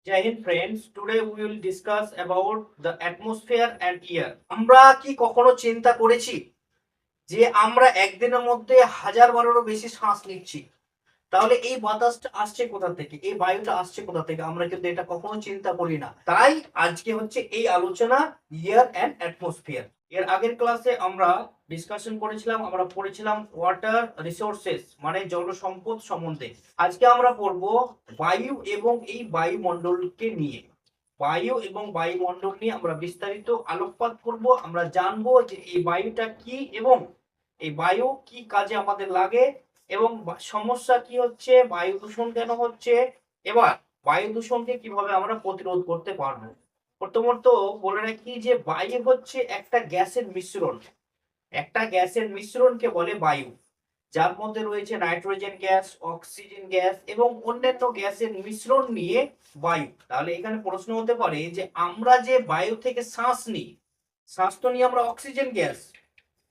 Jai Hind friends, today we will discuss about the atmosphere and air. আমরা কি কখনো চিন্তা করেছি যে আমরা একদিনের মধ্যে 1000 বারেরও বেশি শ্বাস নিচ্ছি? তাহলে এই বাতাসটা আসছে কোথা থেকে, এই বায়ুটা আসছে কোথা থেকে? আমরা কিন্তু এটা কখনো চিন্তা করি না। তাই আজকে হচ্ছে এই আলোচনা এয়ার অ্যান্ড অ্যাটমসফিয়ার। এর আগের ক্লাসে আমরা ডিসকাশন করেছিলাম, আমরা পড়েছিলাম ওয়াটার রিসোর্সেস মানে জল সম্পদ সম্বন্ধে। আজকে আমরা পড়ব বায়ু এবং এই বায়ুমণ্ডলকে নিয়ে। বায়ু এবং বায়ুমণ্ডল নিয়ে আমরা বিস্তারিত আলোকপাত করব। আমরা জানবো যে এই বায়ুটা কি এবং এই বায়ু কি কাজে আমাদের লাগে এবং সমস্যা কি হচ্ছে, বায়ু দূষণ কেন হচ্ছে, এবার বায়ু দূষণকে কিভাবে আমরা প্রতিরোধ করতে পারবো। প্রথমত বলে রাখি যে বায়ু হচ্ছে একটা গ্যাসের মিশ্রণ। একটা গ্যাসের মিশ্রণকে বলে বায়ু, যার মধ্যে রয়েছে নাইট্রোজেন গ্যাস, অক্সিজেন গ্যাস এবং অন্যান্য গ্যাসের মিশ্রণ নিয়ে বায়ু। তাহলে এখানে প্রশ্ন হতে পারে যে আমরা যে বায়ু থেকে শ্বাস নিই, শ্বাস তো নিই আমরা অক্সিজেন গ্যাস,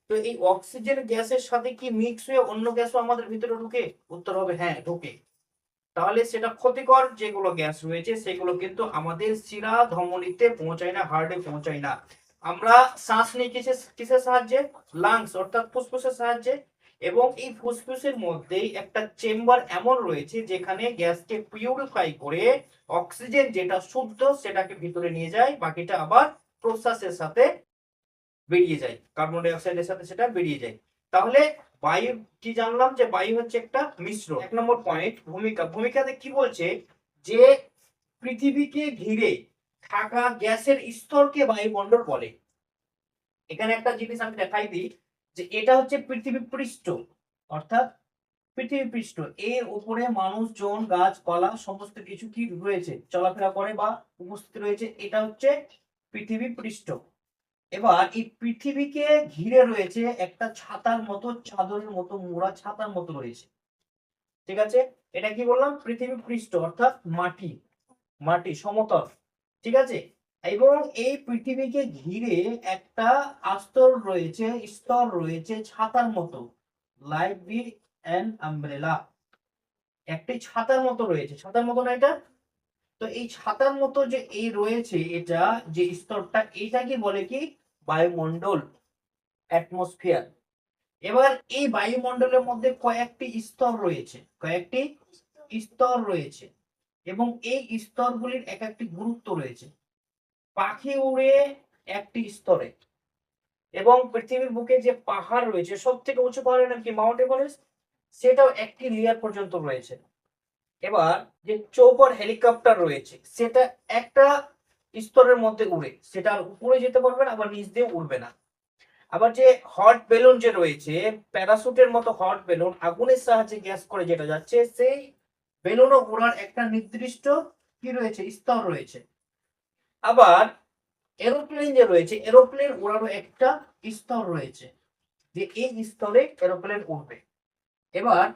তো এই অক্সিজেন গ্যাসের সাথে কি মিক্স হয়ে অন্য গ্যাসও আমাদের ভিতরে ঢুকে? উত্তর হবে হ্যাঁ, ঢোকে। তাহলে সেটা ক্ষতিকর যেগুলো গ্যাস রয়েছে সেগুলো কিন্তু আমাদের শিরা ধমনীতে পৌঁছায় না, হার্টে পৌঁছায় না। আমরা শ্বাস নিই কিসের সাহায্যে? লাংস অর্থাৎ ফুসফুসের সাহায্যে। এবং এই ফুসফুসের মধ্যেই একটা চেম্বার এমন রয়েছে যেখানে গ্যাসকে পিউরিফাই করে অক্সিজেন যেটা শুদ্ধ সেটাকে ভিতরে নিয়ে যায়, বাকিটা আবার প্রশ্বাসের সাথে বেরিয়ে যায়, কার্বন ডাই অক্সাইডের সাথে সেটা বেরিয়ে যায়। তাহলে বায়ু কি জানলাম যে বায়ু হচ্ছে একটা মিশ্র। এক নম্বর পয়েন্ট ভূমিকা। ভূমিকাতে কি বলছে যে পৃথিবীকে ঘিরে থাকা গ্যাসের স্তরকে বায়ুমণ্ডল বলে। এখানে একটা জিনিস আমি দেখাই দিই যে এটা হচ্ছে পৃথিবী পৃষ্ঠ, অর্থাৎ পৃথিবী পৃষ্ঠ, এর উপরে মানুষজন গাছপালা সমস্ত কিছু কি রয়েছে, চলাফেরা করে বা উপস্থিত রয়েছে, এটা হচ্ছে পৃথিবী পৃষ্ঠ। এবার এই পৃথিবীকে ঘিরে রয়েছে একটা ছাতার মতো, চাদরের মতো মোড়া ছাতার মতো রয়েছে। ঠিক আছে, এটা কি বললাম? পৃথিবী পৃষ্ঠ অর্থাৎ মাটি, মাটি সমতল। ঠিক আছে, এবং এই পৃথিবীকে ঘিরে একটা আস্তর রয়েছে, স্তর রয়েছে ছাতার মতো, লাইক বি অ্যান আমব্রেলা। একটি ছাতার মতো রয়েছে, ছাতার মতো না এটা? তো এই ছাতার মতো যে এই রয়েছে, এটা যে স্তরটা, এটাকে বলে কি? বায়ুমণ্ডল, অ্যাটমসফিয়ার। এবার এই বায়ুমণ্ডলের মধ্যে কয়েকটি স্তর রয়েছে, কয়েকটি স্তর রয়েছে এবং এই স্তরগুলির এক একটি গুরুত্ব রয়েছে। পাখি উড়ে একটি স্তরে, এবং পৃথিবীর বুকে যে পাহাড় রয়েছে, সব থেকে উঁচু পাহাড়ের নাম কি? মাউন্ট এভারেস্ট, সেটাও একটি লেয়ার পর্যন্ত রয়েছে। এবার যে চৌপর হেলিকপ্টার রয়েছে সেটা একটা স্তরের মধ্যে উড়ে, সেটা আর উপরে যেতে পারবে না, আবার নিচ দিয়ে উড়বে না। আবার যে হট বেলুন যে রয়েছে, প্যারাসুটের মতো হট বেলুন আগুনের সাহায্যে গ্যাস করে যেটা যাচ্ছে, সেই বেলুনও ঘোরার একটা নির্দিষ্ট কি রয়েছে, স্তর রয়েছে। আবার এরোপ্লেন যে রয়েছে, এরোপ্লেন ওড়ারও একটা স্তর রয়েছে, যে এই স্তরে এরোপ্লেন উঠবে। এবার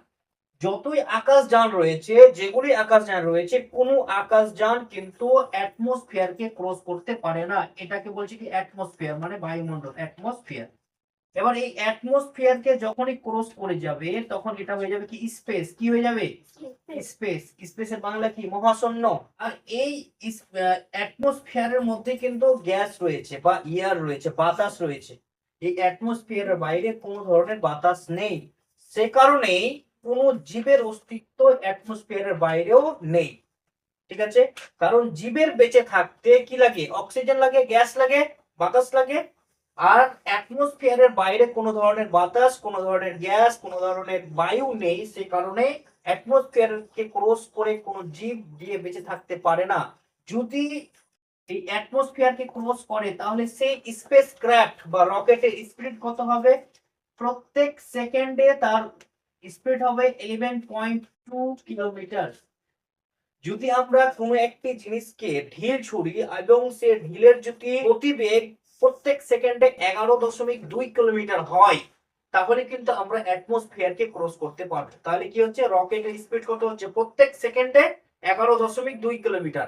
যতই আকাশযান রয়েছে, যেগুলি আকাশযান রয়েছে, কোনো আকাশযান কিন্তু অ্যাটমসফিয়ারকে ক্রস করতে পারে না। এটাকে বলছে কি? অ্যাটমসফিয়ার মানে বায়ুমণ্ডল, অ্যাটমসফিয়ার। এবার এই অ্যাটমসফিয়ারকে যখনই ক্রস করে যাবে তখন এটা হয়ে যাবে কি? স্পেস। কি হয়ে যাবে? স্পেস। স্পেসের বাংলা কি? মহাশূন্য। আর এই অ্যাটমসফিয়ারের মধ্যে কিন্তু গ্যাস রয়েছে বা এয়ার রয়েছে, বাতাস রয়েছে। এই অ্যাটমসফিয়ারের বাইরে কোনো ধরনের বাতাস নেই, সে কারণেই কোনো জীবের অস্তিত্ব অ্যাটমসফিয়ারের বাইরেও নেই। ঠিক আছে, কারণ জীবের বেঁচে থাকতে কি লাগে? অক্সিজেন লাগে, গ্যাস লাগে, বাতাস লাগে। আর অ্যাটমসফিয়ারের বাইরে কোনো ধরনের বাতাস, কোনো ধরনের গ্যাস, কোনো ধরনের বায়ু নেই, সে কারণে অ্যাটমসফিয়ারকে ক্রস করে কোনো জীব দিয়ে বেঁচে থাকতে পারে না। যদি এই অ্যাটমসফিয়ারকে ক্রস করে তাহলে সেই স্পেস ক্রাফট বা রকেটের স্পিড কত হবে? প্রত্যেক সেকেন্ডে তার স্পিড হবে 11.2 কিলোমিটার। যদি আমরা কোনো একটি জিনিসকে ঢিল ছুড়ি এবং সে ঢিলের যদি গতিবেগ প্রত্যেক সেকেন্ডে 11.2 কিলোমিটার হয়, তাহলে কিন্তু আমরা অ্যাটমসফিয়ারকে ক্রস করতে পারবো। তাহলে কি হচ্ছে? রকেটের স্পিড কত হচ্ছে? প্রত্যেক সেকেন্ডে 11.2 কিলোমিটার।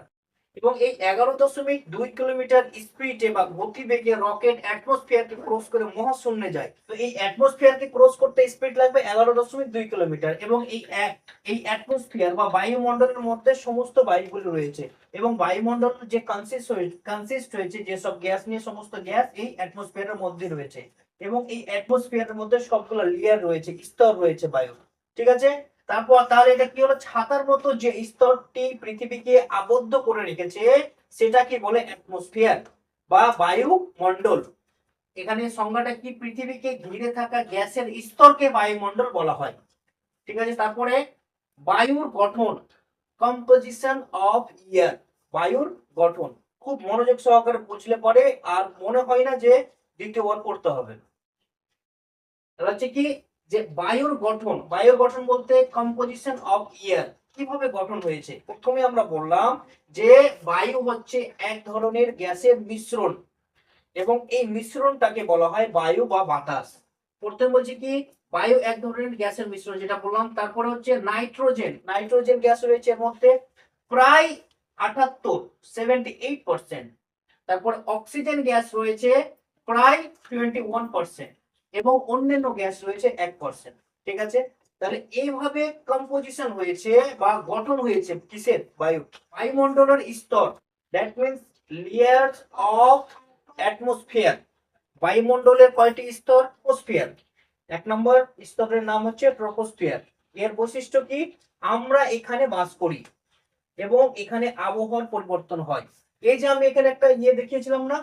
এবং এই 11.2 কিলোমিটার স্পিডে বা গতিবেগে রকেট অ্যাটমসফিয়ারকে ক্রস করে মহাশূন্যে যায়। তো এই অ্যাটমসফিয়ারকে ক্রস করতে স্পিড লাগবে 11.2 কিলোমিটার। এবং এই অ্যাটমসফিয়ার বা বায়ুমণ্ডলের মধ্যে সমস্ত বায়ুগুলো রয়েছে, এবং বায়ুমণ্ডল যে কনসিস্ট হয়েছে যেসব গ্যাস নিয়ে, সমস্ত গ্যাস এই অ্যাটমসফিয়ারের মধ্যে রয়েছে। এবং এই অ্যাটমসফিয়ারের মধ্যে সবগুলো লেয়ার রয়েছে, স্তর রয়েছে বায়ু। ঠিক আছে। তারপর তাহলে এটা কি হলো, ছাতার মতো যে স্তরটি পৃথিবীকে আবদ্ধ করে রেখেছে সেটা কি বলে, অ্যাটমসফিয়ার বা বায়ুমণ্ডল। এখানে সংজ্ঞাটা কি, পৃথিবীকে ঘিরে থাকা গ্যাসের স্তরকে বায়ুমণ্ডল বলা হয়। ঠিক আছে। তারপরে বায়ুর গঠন, কম্পোজিশন অফ এয়ার। বায়ুর গঠন খুব মনোযোগ সহকারে বুঝলে পরে আর মনে হয় না যে দ্বিতীয় বার পড়তে হবে। হচ্ছে কি, যে বায়ুর গঠন বলতে কম্পোজিশন অফ এয়ার, কিভাবে গঠন হয়েছে। প্রথমে আমরা বললাম যে বায়ু হচ্ছে এক ধরনের গ্যাসের মিশ্রণ, এবং এই মিশ্রণটাকে বলা হয় বায়ু বা বাতাস। প্রথমে বলছি কি, বায়ু এক ধরনের গ্যাসের মিশ্রণ, যেটা বললাম। তারপরে হচ্ছে নাইট্রোজেন গ্যাস রয়েছে এর মধ্যে প্রায় 78%। তারপর অক্সিজেন গ্যাস রয়েছে প্রায় 21%, এবং অন্যান্য গ্যাস রয়েছে 1%। ঠিক আছে। তাহলে এইভাবে কম্পোজিশন হয়েছে বা গঠন হয়েছে কিসের, বায়ুমণ্ডলের স্তর, that means layers of atmosphere. বায়ুমণ্ডলের কয়টি স্তর, ট্রপোস্ফিয়ার। এক নম্বর স্তরের নাম হচ্ছে ট্রপোস্ফিয়ার। এর বৈশিষ্ট্য কি, আমরা এখানে বাস করি এবং এখানে আবহাওয়ার পরিবর্তন হয়। এই যে আমি এখানে একটা দেখিয়েছিলাম না,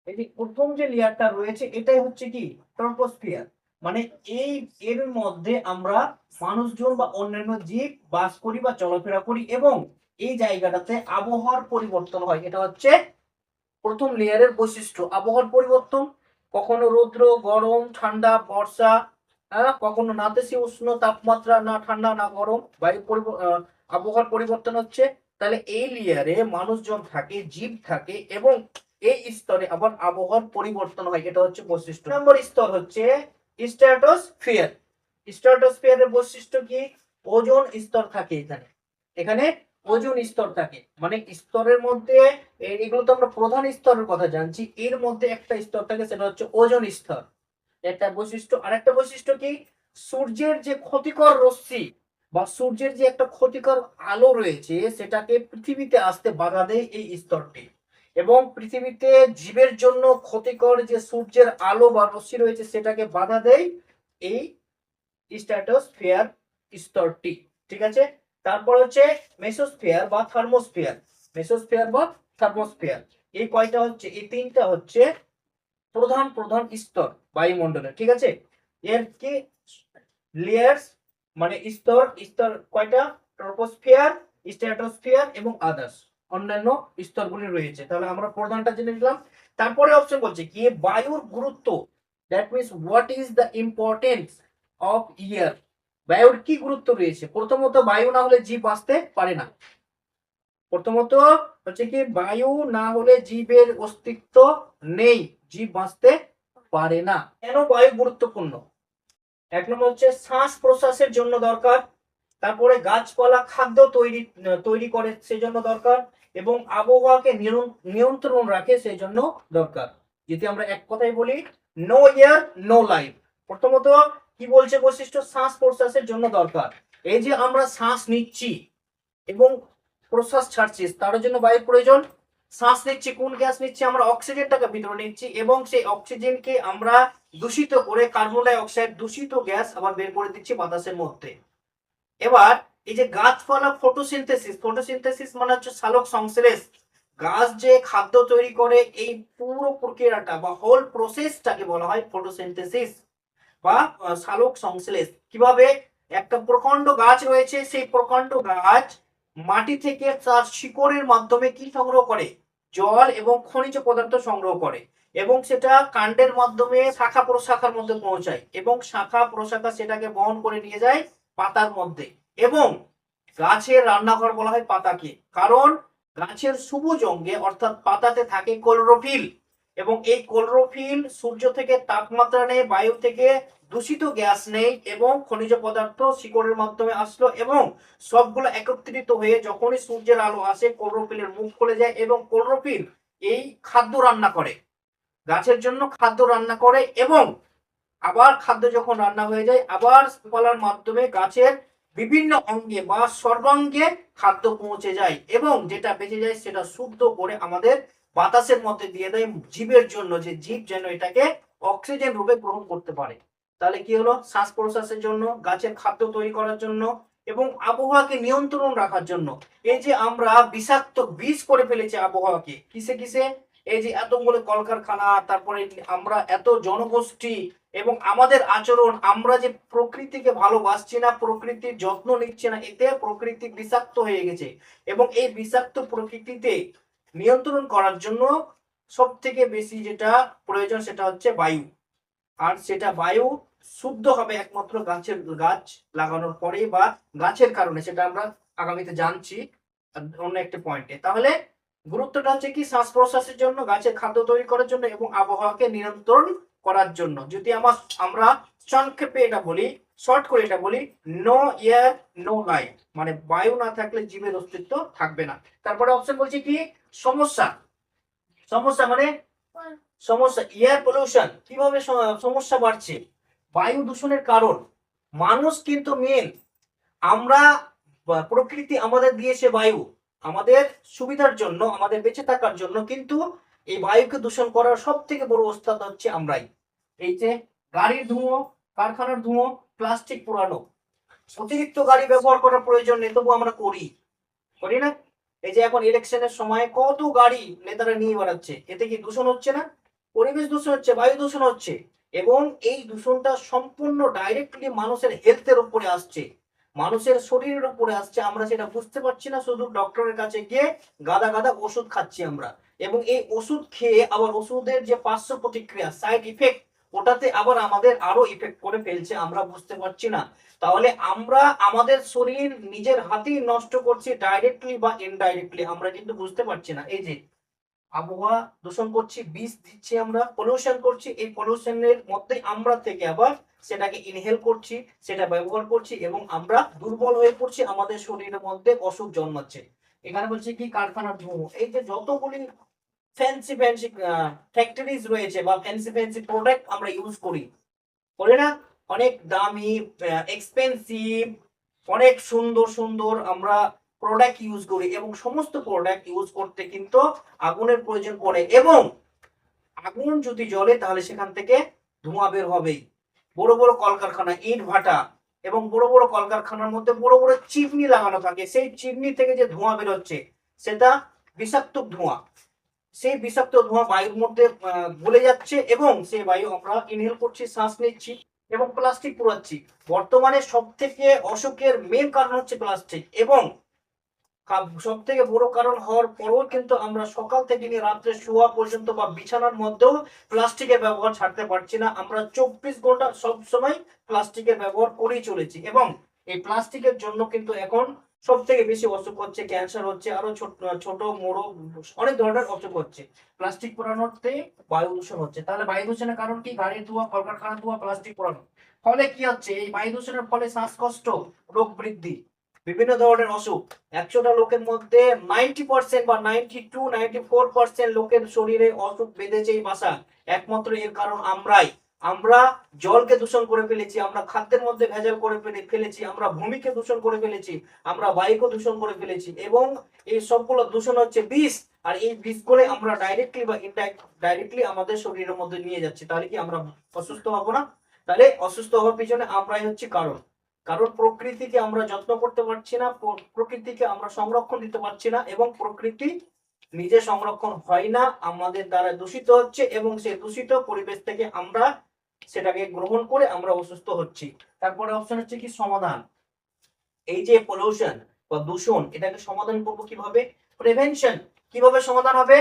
এই যে প্রথম যে লেয়ারটা রয়েছে এটাই হচ্ছে কি, ট্রপোস্ফিয়ার। মানে এই এর মধ্যে আমরা মানুষজন বা অন্যান্য জীব বাস করি বা চলাফেরা করি, এবং এই জায়গাটাতে আবহাওয়ার পরিবর্তন হয়। এটা হচ্ছে প্রথম লেয়ারের বৈশিষ্ট্য, আবহাওয়ার পরিবর্তন। কখনো রৌদ্র, গরম, ঠান্ডা, বর্ষা, কখনো নাতিশীতোষ্ণ তাপমাত্রা, না ঠান্ডা না গরম, আবহাওয়ার পরিবর্তন হচ্ছে। তাহলে এই লেয়ারে মানুষজন থাকে, জীব থাকে, এবং এই স্তরে আবার আবহাওয়ার পরিবর্তন হয়। এটা হচ্ছে বৈশিষ্ট্য। নম্বর স্তর হচ্ছে স্ট্র্যাটোস্ফিয়ার। স্ট্র্যাটোস্ফিয়ারের বৈশিষ্ট্য কি, ওজোন স্তর থাকে এখানে। এখানে ওজোন স্তর থাকে, মানে স্তরের মধ্যে এগুলো তো আমরা প্রধান স্তরের কথা জানছি, এর মধ্যে একটা স্তর থাকে, সেটা হচ্ছে ওজোন স্তর। একটা বৈশিষ্ট্য। আর একটা বৈশিষ্ট্য কি, সূর্যের যে ক্ষতিকর রশ্মি বা সূর্যের যে একটা ক্ষতিকর আলো রয়েছে সেটাকে পৃথিবীতে আসতে বাধা দেয় এই স্তরটি। এবং পৃথিবীতে জীবের জন্য ক্ষতিকর যে সূর্যের আলো বা রশ্মি রয়েছে সেটাকে বাধা দেয় এই স্ট্র্যাটোস্ফিয়ার স্তরটি। ঠিক আছে। তারপর হচ্ছে মেসোস্ফিয়ার বা থার্মোস্ফিয়ার। এই কয়টা হচ্ছে, এই তিনটা হচ্ছে প্রধান প্রধান স্তর বায়ুমণ্ডলের। ঠিক আছে। এর কি লেয়ার্স, মানে স্তর স্তর কয়টা, ট্রপোস্ফিয়ার, স্ট্র্যাটোস্ফিয়ার এবং আদার্স, অন্যান্য স্তরগুলি রয়েছে। তাহলে আমরা প্রধানটা জেনে নিলাম। তারপরে অপশন বলছে কি, বায়ুর গুরুত্ব, that means what is the importance of air. বায়ুর কি গুরুত্ব রয়েছে। প্রথমত বায়ু না হলে জীব বাঁচতে পারে না। প্রথমত হচ্ছে কি, বায়ু না হলে জীবের অস্তিত্ব নেই, জীব বাঁচতে পারে না। কেন বায়ু গুরুত্বপূর্ণ, এক নম্বর হচ্ছে শ্বাস প্রশ্বাসের জন্য দরকার, তারপরে গাছপালা খাদ্য তৈরি করে সেই জন্য দরকার, এবং আবহাওয়াকে নিয়ন্ত্রণ রাখে সেই জন্য দরকার। যদি আমরা এক কথাই বলি, নো এয়ার নো লাইফ। প্রথমত কি বলছে বৈশিষ্ট্য, শ্বাস প্রশ্বাসের জন্য দরকার। এই যে আমরা শ্বাস নিচ্ছি এবং প্রশ্বাস ছাড়ছি, তার জন্য বায়ুর প্রয়োজন। শ্বাস নিচ্ছি, কোন গ্যাস নিচ্ছি, আমরা অক্সিজেনটাকে ভিতরে নিচ্ছি, এবং সেই অক্সিজেনকে আমরা দূষিত করে কার্বন ডাই অক্সাইড দূষিত গ্যাস আবার বের করে দিচ্ছি বাতাসের মধ্যে। এবার এই যে গাছপালা ফটোসিনথেসিস মানে হচ্ছে সালোক সংশ্লেষ। গাছ যে খাদ্য তৈরি করে, এই পুরো প্রক্রিয়াটা বা হোল প্রসেসটাকে বলা হয় ফটোসিনথেসিস বা সালোক সংশ্লেষ। কিভাবে, একটা প্রকাণ্ড গাছ রয়েছে, সেই প্রকাণ্ড গাছ মাটি থেকে তার শিকড়ের মাধ্যমে কি সংগ্রহ করে, জল এবং খনিজ পদার্থ সংগ্রহ করে, এবং সেটা কাণ্ডের মাধ্যমে শাখা প্রশাখার মধ্যে পৌঁছায়, এবং শাখা প্রশাখা সেটাকে বহন করে নিয়ে যায় পাতার মধ্যে। এবং গাছের রান্নাঘর বলা হয় পাতাকে, কারণ গাছের সবুজ অঙ্গে অর্থাৎ পাতাতে থাকে ক্লোরোফিল, এবং এই ক্লোরোফিল সূর্য থেকে তাপমাত্রা নেয়, বায়ু থেকে দূষিত গ্যাস নেই এবং খনিজ পদার্থ শিকড়ের মাধ্যমে আসলো এবং সবগুলো একত্রিত হয়ে যখনই সূর্যের আলো আসে ক্লোরোফিলের মুখ খুলে যায় এবং ক্লোরোফিল এই খাদ্য রান্না করে, গাছের জন্য খাদ্য রান্না করে এবং আবার খাদ্য যখন রান্না হয়ে যায় আবার পালার মাধ্যমে গাছের বিভিন্ন অঙ্গে বা সর্বাঙ্গে খাদ্য পৌঁছে যায় এবং যেটা বেঁচে যায় সেটা শুদ্ধ করে আমাদের বাতাসের মধ্যে দিয়ে দেয় জীবের জন্য, যে জীব যেন এটাকে অক্সিজেন রূপে গ্রহণ করতে পারে। তাহলে কি হলো, শ্বাস প্রশ্বাসের জন্য, গাছের খাদ্য তৈরি করার জন্য এবং আবহাওয়াকে নিয়ন্ত্রণ রাখার জন্য। এই যে আমরা বিষাক্ত বিষ করে ফেলেছি আবহাওয়াকে, কিসে কিসে, এই যে এতগুলো কলকারখানা, তারপরে আমরা এত জনগোষ্ঠী এবং আমাদের আচরণ, আমরা যে প্রকৃতিকে ভালোবাসছি না, প্রকৃতির যত্ন নিচ্ছি না, এতে প্রকৃতি বিষাক্ত হয়ে গেছে এবং এই বিষাক্ত প্রকৃতিতে নিয়ন্ত্রণ করার জন্য সব থেকে বেশি যেটা প্রয়োজন সেটা হচ্ছে বায়ু। আর সেটা বায়ু শুদ্ধ হবে একমাত্র গাছ লাগানোর পরে বা গাছের কারণে, সেটা আমরা আগামীতে জানছি অন্য একটা পয়েন্টে। তাহলে গুরুত্বটা হচ্ছে কি, শ্বাস প্রশ্বাসের জন্য, গাছের খাদ্য তৈরি করার জন্য এবং আবহাওয়াকে নিয়ন্ত্রণ করার জন্য। যদি আমরা সংক্ষেপে এটা বলি, শর্ট করে এটা বলি, নো এয়ার নো লাইফ, মানে বায়ু না থাকলে জীবের অস্তিত্ব থাকবে না। তারপরে অপশন বলছি কি, সমস্যা। সমস্যা মানে সমস্যা, এয়ার পলিউশন। কিভাবে সমস্যা বাড়ছে, বায়ু দূষণের কারণ মানুষ কিন্তু মেন। আমরা প্রকৃতি আমাদের দিয়েছে বায়ু আমাদের সুবিধার জন্য, আমাদের বেঁচে থাকার জন্য, কিন্তু এই বায়ুকে দূষণ করার সব থেকে বড় ওস্তাদ হচ্ছে আমরাই। এই যে গাড়ির ধুঁয়ো, কারখানার ধুঁয়ো, প্লাস্টিক পোড়ানো, অতিরিক্ত গাড়ি ব্যবহার করার প্রয়োজন নেই তবু আমরা করি না? এই যে এখন ইলেকশনের সময় কত গাড়ি নেতারা নিয়ে বেড়াচ্ছে, এতে কি দূষণ হচ্ছে না? পরিবেশ দূষণ হচ্ছে, বায়ু দূষণ হচ্ছে এবং এই দূষণটা সম্পূর্ণ ডাইরেক্টলি মানুষের হেলথের উপরে আসছে, মানুষের শরীরের উপরে আসছে। আমরা সেটা বুঝতে পারছি না, শুধু ডক্টরের কাছে গিয়ে গাদা গাদা ওষুধ খাচ্ছি আমরা এবং এই ওষুধ খেয়ে আবার ওষুধের যে পার্শ্ব প্রতিক্রিয়া, সাইড ইফেক্ট, ওটাতে আবার আমাদের আরো ইফেক্ট করে ফেলছে, আমরা বুঝতে পারছি না। তাহলে আমরা আমাদের শরীর নিজের হাতেই নষ্ট করছি, ডাইরেক্টলি বা ইনডাইরেক্টলি, আমরা কিন্তু বুঝতে পারছি না। এই যে আবহাওয়া দূষণ করছি, বিষ দিচ্ছি, আমরা পলিউশন করছি, এই পলিউশনের মধ্যে আমরা থেকে আবার সেটাকে ইনহেল করছি, সেটা ব্যবহার করছি এবং আমরা দুর্বল হয়ে পড়ছি, আমাদের শরীরের মধ্যে অসুখ জন্মাচ্ছে। এখানে বলছে কি, কারখানার ধোঁয়া, এই যে যতগুলি ফ্যান্সি ফ্যান্সি ফ্যাক্টরিজ রয়েছে বা ফ্যান্সি ফ্যান্সি প্রোডাক্ট আমরা ইউজ করি না, অনেক দামি, এক্সপেন্সিভ, অনেক সুন্দর সুন্দর আমরা প্রোডাক্ট ইউজ করি এবং সমস্ত প্রোডাক্ট ইউজ করতে কিন্তু আগুনের প্রয়োজন পড়ে এবং আগুন যদি জ্বলে তাহলে সেখান থেকে ধোঁয়া বের হবেই। বড় বড় কলকারখানা, ইট ভাটা এবং বড় বড় কলকারখানার মধ্যে বড় বড় চিমনি লাগানো থাকে, সেই চিমনি থেকে যে ধোঁয়া বের হচ্ছে সেটা বিষাক্ত ধোঁয়া। সেই বিষাক্ত ধোঁয়া বায়ুর মধ্যে গলে যাচ্ছে এবং সেই বায়ু আমরা ইনহেল করছি, শ্বাস নিচ্ছি এবং প্লাস্টিক পোড়াচ্ছি। বর্তমানে সব থেকে অসুখের মেন কারণ হচ্ছে প্লাস্টিক এবং সব থেকে বড় কারণ হওয়ার পরেও কিন্তু আমরা সকাল থেকে নিয়ে রাত্রে শোয়া পর্যন্ত বা বিছানার মধ্যেও প্লাস্টিকের ব্যবহার ছাড়তে পারছি না। আমরা 24 ঘন্টা সব সময় প্লাস্টিকের ব্যবহার করেই চলেছি এবং এই প্লাস্টিকের জন্য কিন্তু এখন সব থেকে বেশি অসুখ হচ্ছে, ক্যান্সার হচ্ছে, আরো ছোট ছোট বড় অনেক ধরনের অসুখ হচ্ছে প্লাস্টিক পোড়ানোতে। বায়ু দূষণ হচ্ছে। তাহলে বায়ু দূষণের কারণ কি, গাড়ির ধোঁয়া, কলকারখানার ধোঁয়া, প্লাস্টিক পোড়ানো। ফলে কি হচ্ছে, এই বায়ু দূষণের ফলে শ্বাসকষ্ট, রোগ বৃদ্ধি, বিভিন্ন ধরনের অসুখ। 100টা লোকের মধ্যে 90% বা 92-94% লোকের শরীরে অসুখ বেঁধেছেই বাসা। একমাত্র এর কারণ আমরা জলকে দূষণ করে ফেলেছি, আমরা খাদ্যের মধ্যে ভেজাল করে ফেলেছি, আমরা ভূমিকে দূষণ করে ফেলেছি, আমরা বায়ুকে দূষণ করে ফেলেছি এবং এই সবগুলো দূষণ হচ্ছে বিষ। আর এই বিষ করে আমরা ডাইরেক্টলি বা ইনডাইরেক্টলি আমাদের শরীরের মধ্যে নিয়ে যাচ্ছি। তাহলে কি আমরা অসুস্থ হবো না? তাহলে অসুস্থ হওয়ার পিছনে আমরাই হচ্ছে কারণ। কারণ প্রকৃতিকে আমরা যত্ন করতে পারছি না, প্রকৃতিকে আমরা সংরক্ষণ দিতে পারছি না এবং প্রকৃতি নিজে সংরক্ষণ হয় না, আমাদের দ্বারা দূষিত হচ্ছে এবং সেই দূষিত পরিবেশ থেকে আমরা সেটাকে গ্রহণ করে আমরা অসুস্থ হচ্ছি। তারপরে অপশন হচ্ছে কি, সমাধান। এই যে পলিউশন বা দূষণ, এটাকে সমাধান করব কিভাবে, প্রিভেনশন। কিভাবে সমাধান হবে,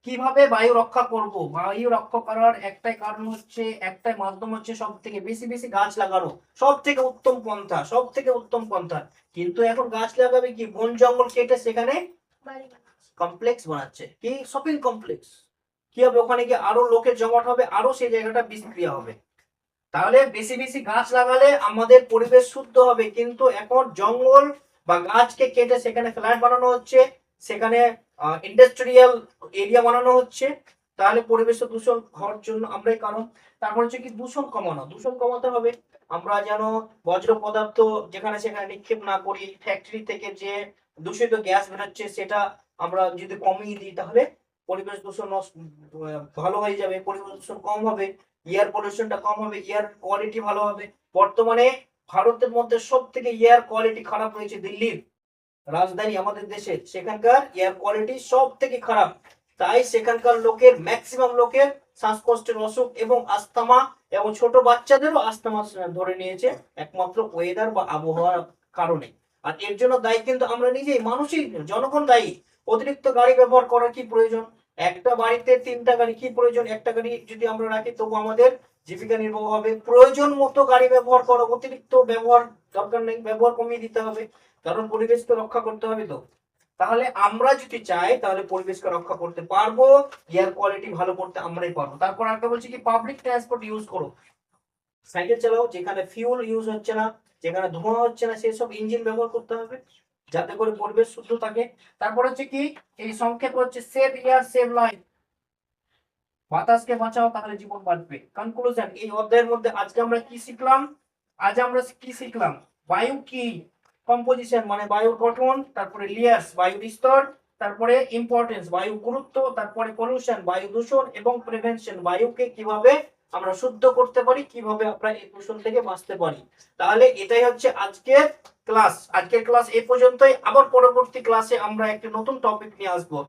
কিভাবে বায়ু রক্ষা করব? বায়ু রক্ষা করার একটাই কারণ হচ্ছে, একটাই মাধ্যম হচ্ছে সব থেকে বেশি বেশি গাছ লাগানো। সব থেকে উত্তম পন্থা, সব থেকে উত্তম পন্থা। কিন্তু এখন গাছ লাগাবে কি, বন জঙ্গল কেটে সেখানে কমপ্লেক্স বানাচ্ছে, কি শপিং কমপ্লেক্স, কি হবে, ওখানে গিয়ে আরো লোকের জমাট হবে, আরো সেই জায়গাটা বিষক্রিয়া হবে। তাহলে বেশি বেশি গাছ লাগালে আমাদের পরিবেশ শুদ্ধ হবে, কিন্তু এখন জঙ্গল বা গাছকে কেটে সেখানে ফ্ল্যাট বানানো হচ্ছে, সেখানে ইন্ডাস্ট্রিয়াল এরিয়া বানানো হচ্ছে। তাহলে পরিবেশ দূষণ হওয়ার জন্য আমরাই কারণ। তারপর হচ্ছে কি দূষণ কমানো, দূষণ কমাতে হবে। আমরা যেন বজ্র পদার্থ যেখানে সেখানে নিক্ষেপ না করি, ফ্যাক্টরি থেকে যে দূষিত গ্যাস বেরোচ্ছে সেটা আমরা যদি কমিয়ে দিই তাহলে পরিবেশ দূষণ ভালো হয়ে যাবে, পরিবেশ দূষণ কম হবে, এয়ার পলিউশনটা কম হবে, এয়ার কোয়ালিটি ভালো হবে। বর্তমানে ভারতের মধ্যে সব থেকে এয়ার কোয়ালিটি খারাপ রয়েছে দিল্লির রাজধানী আমাদের দেশে, সেখানকার এয়ার কোয়ালিটি সব থেকে খারাপ। তাই সেখানকার লোকের ম্যাক্সিমাম লোকের শ্বাসকষ্টের অসুখ এবং আস্থামা, এবং ছোট বাচ্চাদেরও আস্থামা ধরে নিয়েছে একমাত্র ওয়েদার বা আবহাওয়ার কারণে। আর এর জন্য দায়ী কিন্তু আমরা নিজেই, মানুষই, জনগণ দায়ী। অতিরিক্ত গাড়ি ব্যবহার করার কি প্রয়োজন? একটা বাড়িতে 3টা গাড়ি কি প্রয়োজন? একটা গাড়ি যদি আমরা রাখি তবু আমাদের জীবিকা নির্বাহ হবে। প্রয়োজন মতো গাড়ি ব্যবহার করো, অতিরিক্ত ব্যবহার দরকার নেই, ব্যবহার কমিয়ে দিতে হবে, কারণ পরিবেশকে রক্ষা করতে হবে। তো তাহলে আমরা যদি চাই তাহলে পরিবেশকে রক্ষা করতে পারবো, এয়ার কোয়ালিটি ভালো করতে আমরাই পারবো। তারপর একটা বলছি কি পাবলিক ট্রান্সপোর্ট ইউজ করো, সাইকেল চালাও, যেখানে ফিউল ইউজ হচ্ছে না, যেখানে ধোঁয়া হচ্ছে না সেই সব ইঞ্জিন ব্যবহার করতে হবে, যাতে করে পরিবেশ শুদ্ধ থাকে। তারপর হচ্ছে কি এই সংক্ষেপ হচ্ছে সেভ এয়ার সেভ লাইফ, বাতাসকে বাঁচাও তাহলে জীবন বাঁচবে। কনক্লুশন, এই অধ্যায়ের মধ্যে আজকে আমরা কি শিখলাম? আজ আমরা কি শিখলাম? বায়ু কি, কম্পোজিশন মানে বায়ুর গঠন, তারপরে লেয়ার্স বায়ুর স্তর, তারপরে ইম্পর্টেন্স বায়ু গুরুত্ব, তারপরে পলিউশন বায়ু দূষণ, এবং প্রিভেনশন বায়ুকে কিভাবে আমরা শুদ্ধ করতে পারি, কিভাবে আমরা এই দূষণ থেকে বাঁচতে পারি। তাহলে এটাই হচ্ছে আজকের ক্লাস। আজকের ক্লাস এই পর্যন্তই, আবার পরবর্তী ক্লাসে আমরা একটা নতুন টপিক নিয়ে আসবো।